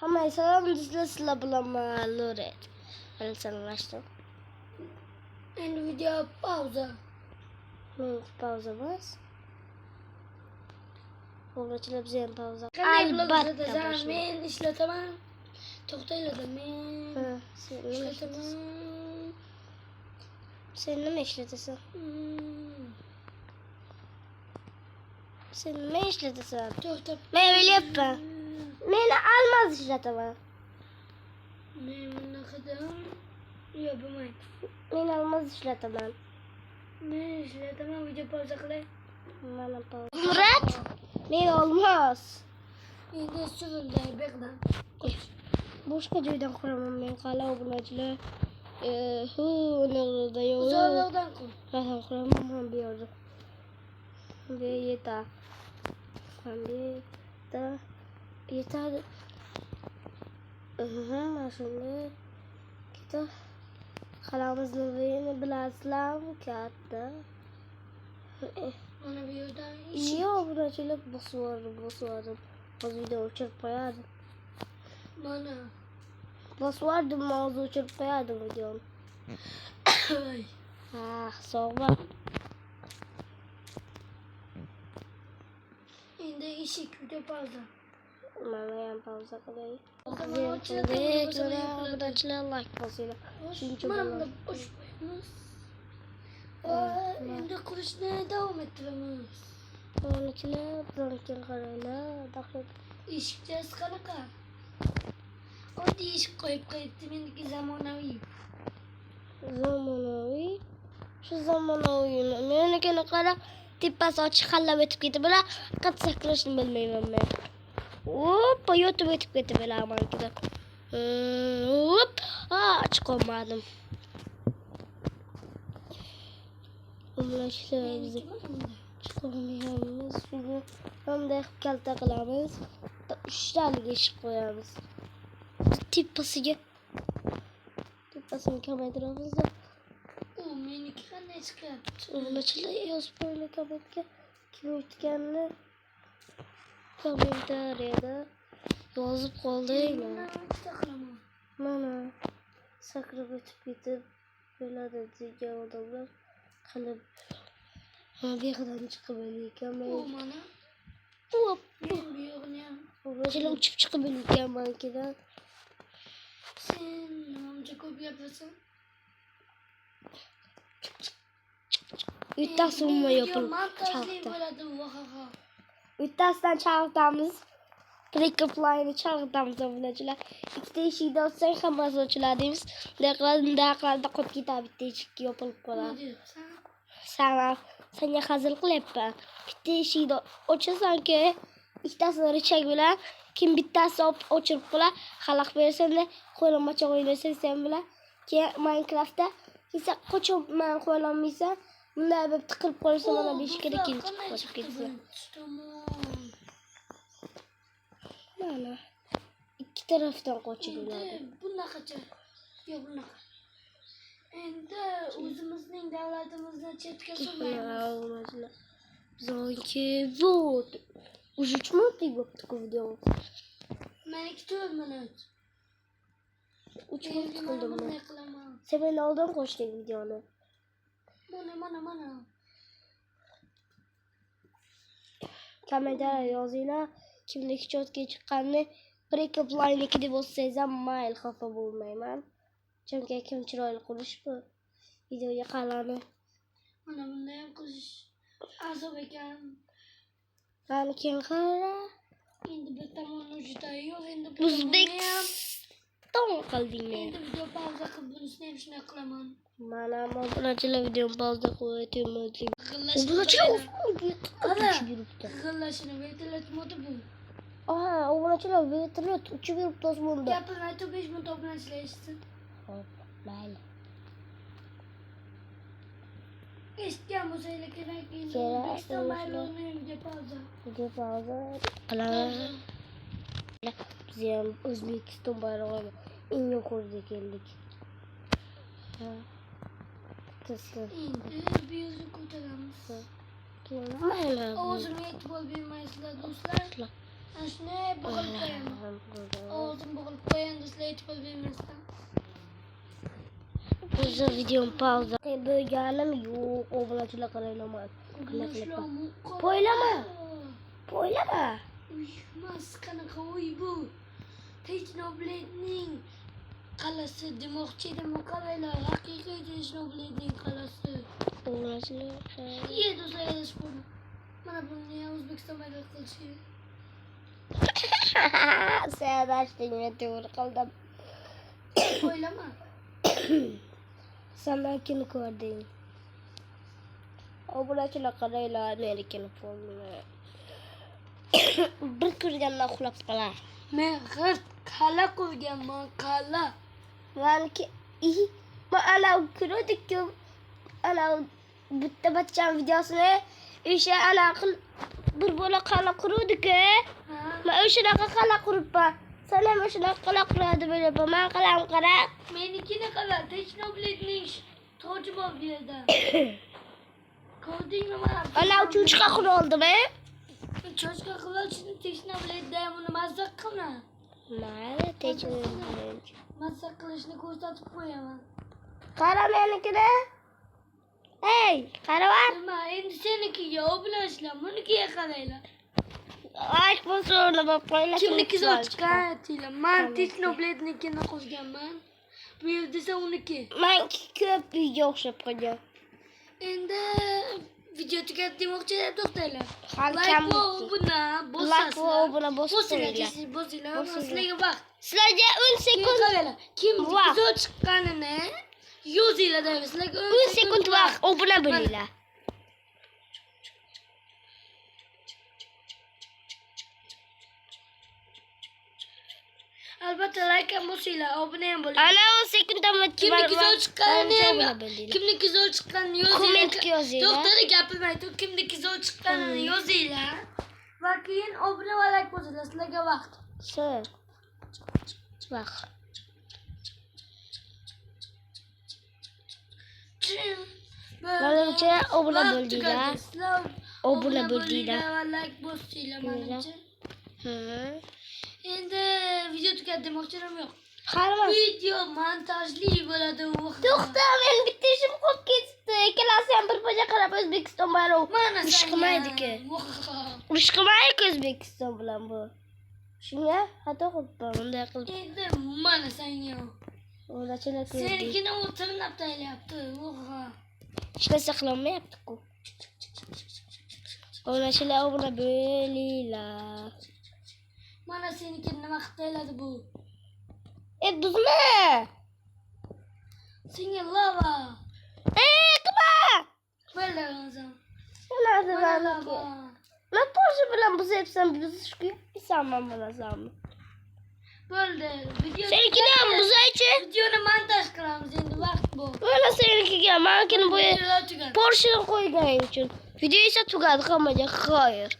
Ama selam sizle bulama Loret. Ben sanmıştım. En video pauza. Pauza bas. Oğlum bize pauza. Albatta. Men ishlataman. To'xtayladim men. Ishlataman. Sen nima ishlatasan? Sen nima ishlatasan? To'xtab. Men bilyapman. Meni almaz ishlataman. Men bunaqadan yo'q bo'lmaydi. Men almaz ishlataman. Men ishlataman, video pauza qilay. Mana pauza. Murat, men olmaz. Endi suvildi bekdan. Boshqa joydan quraman men qala obunachilar. Nerede yok. Uzoqdan qur. Zaten kuramam ben bir yerde. Bir yeter. Ben bir de yeter. Şimdi kita xalamizni bilasizlar katta. Mana bu yerdan Yo'q, bunachilar bosvordim. Hozir video o'chirib qo'yardim. mana. Bosvordim, hozir o'chirib qo'yardim videoni. Sağ ol. Endi eshik video pauza. Mana ham pauza qilay. Obunachilar like bosinglar. mana bunda bosh qo'yamiz. Endi qurishni davom ettiramiz. Obunachilar bilan qaranglar. Eshikchasi qanaqa? Oddiy eshik qo'yib qo'yibdi, mendiki zamonaviy. Zamonaviy. Shu zamonaviy. Menikini qara, tepasi ochiq xallab o'tib ketib bilan qat sakrashni bilmayman men. Hop, yotib o'tib ketib bilaman-ki. Hop, chiqolmadim. Umlashlar bizni chiqolmayapmiz. Shuni bunday qilib kalta qilamiz. 3 talik eshik qo'yamiz. Tepasiga kamaytiramiz. Meniki qanday chiqyapti? Umlashlar yozib qo'ying kamaytga. Kim o'tganini kommentariyada yozib qoldinglar. Mana sakrab o'tib ketib bo'ladi degan odamlar qilib bu yerdan chiqib ekanman. Mana. Hop, Men bu yo'g'ini ham. o'zim uchib chiqib ekanman-kidan. Sen nimamcha ko'p gapirsan? Bittasi umuman yopilib montajli bo'ladi, vahaha. Bittasidan chalg'itamiz. Breakup line chalg'itamiz obunachilar. Ikkita eshikni ochsang hammasi ochiladi deymiz. Daqlarda qolib ketadi, bitta eshik yopilib qoladi. Senga hazil qilyapman. Bitta eshikni ochasan-ki, ikkitasini richak bilan kim bittasi ochirib qo'yar, xalaq bersanda qo'lamacha o'ynasang sen bilan. Keyin Minecraftda esa qochib qo'yolmaysan. Bunday deb tiqilib qolsa mana 5 kere kelib qochib ketsin. Mana ikki tarafdan qochib bo'ladi. Bunaqacha. Yo'q, bunaqa. Endi o'zimizning davlatimizni chetga surmaymiz. Zonki вот. Уже 3 minutlik bo'libdi video. Meniki 4 minut. 3 minut qildim men. Bunday qilaman. Sen meni oldin qo'shding videoni. Mana. Kommentariya yozinglar. Kimniki chotga chiqqanini breakup line deb yozsangiz ham mayl xafa bo'lmayman. Chunki kim chiroyli qilish bu videoga qalani. Mana bunday ham qilish azob ekan. Mana kim qara? Endi bir tomoni juda yo'q, endi bu O'zbekiston qilding men. Endi video pauza qilib bunisini ham shunday qilaman. Mana obunachilar videoni pauza qo'yayotganman. G'illashini vertolyot modi bu. Obunachilar vertolyot uchib yuribdi osmonda. Gapini aytib 5 minut obunachilar eshitsin. Hop, mayli. Eshitgan bo'lsanglar kerak. Endi O'zbekiston bayrog'ini video pauza. Video pauza qilamiz. Biz ham O'zbekiston bayrog'iga eng yuqoriga keldik. Endi bu yerni ko'taramiz. Mayli. O'zimga e'tibor bermaysizlar do'stlar. Ashne bug'ilib qo'yaman. Og'zim bug'ilib qo'yaman do'stlar e'tibor bermasdan. Bu videom pauza. Bo'lganim yo'q. Obunachilar qarayman. Poylama. Poylama. Uymas qanaqa uy bu? Technoblade'ning qalasi demoqchi edim, qaranglar, haqiqiy Technoblade'ning qalasi. Obunachilar. Ye do'stlar, yozishib mana buni ham O'zbekiston bayroq qilishi. Sen dastingni to'g'ri qildim. O'ylama. Sen menikini ko'rding. Obunachilar qaranglar, menikini ko'rdinglar. Bir ko'rgandan uxlab qolar. Men g'irt qala ko'rganman, qala. Maniki ma ana ko'rdik-ku. Ana bitta bachcham videosini o'sha ana bir bola qala quruvdi-ku. Men o'shanaqa qala quribman. Sen ham o'shanaqa qala quradi bo'laman. Men qalam qara. Menikini qala, Technoblade'ning toji bor bu yerda. Ko'rdingmi mana? Ana uchinchi qura oldimi? Cho'chqa qilishni Technoblade'da buni mazza qilma. Mayli, Technoblade. Mazza qilishni ko'rsatib qo'yaman. Qara menikini. Hey, qaravar. Nima, endi senikiga obunachilar, bunikiga qaranglar. Ay, bu so'rni bo'lib qo'ylar. Kimniki zochqa aytinglar. Men Technoblade'nikini qo'yganman. Bu yerda esa uniki. Menki ko'p uyga o'xshab qolgan. Endi video tugatib demoqchi deb to'xtanglar. Halkam buni like va buni bosib bosinglar. Sizlarga vaqt. Sizlarga 10 sekund. Qaranglar. Kim zoch chiqqanini yozinglar deymiz. Sizlarga 10 sekund vaqt obuna bo'linglar. Albatta like ham bosinglar, obuna ham bo'ling. Ana 10 sekunddan o'tib Kimniki zo'r chiqqanini, kimniki zo'r chiqqanini yozinglar. Kommentga yozinglar. To'xtadi, gapirmaydi. Kimniki zo'r chiqqanini yozinglar. Va keyin obuna va like bosinglar. Sizlarga vaqt. Vaqt. Manimcha obuna bo'ldinglar. Obuna bo'ldinglar. Va like bosinglar manimcha. Endi video tugatdi demoqchirim yo'q. Qarama. Video montajli bo'ladi u. To'xta, men bitta ishim qolib ketdi. Ikkalasi ham bir baja qarab O'zbekiston bayrog'i. Mana Urush qilmaydi-ku. Urush qilmaydi-ku O'zbekiston bilan bu. Shunga xato qilibman, bunday qilib. Endi mana senga. Obunachilar ko'rdi. Senikini o'tirnab taylayapti. Oha. Hech narsa qilolmayapti-ku. Obunachilar obuna bo'linglar. Mana senikini nima qilib tayladi bu? Buzma. Senga lava. Qilma. Bo'ldi o'zim. Lava. Men Porsche bilan buzayapsan, buzishga isanman bilasanmi? Bo'ldi. Video Senikini ham buzaychi. videoni montaj qilamiz endi vaqt bu. Mana senikiga, menikini bu Porsche'ni qo'yganing uchun. Video esa tugadi, hammaga xayr.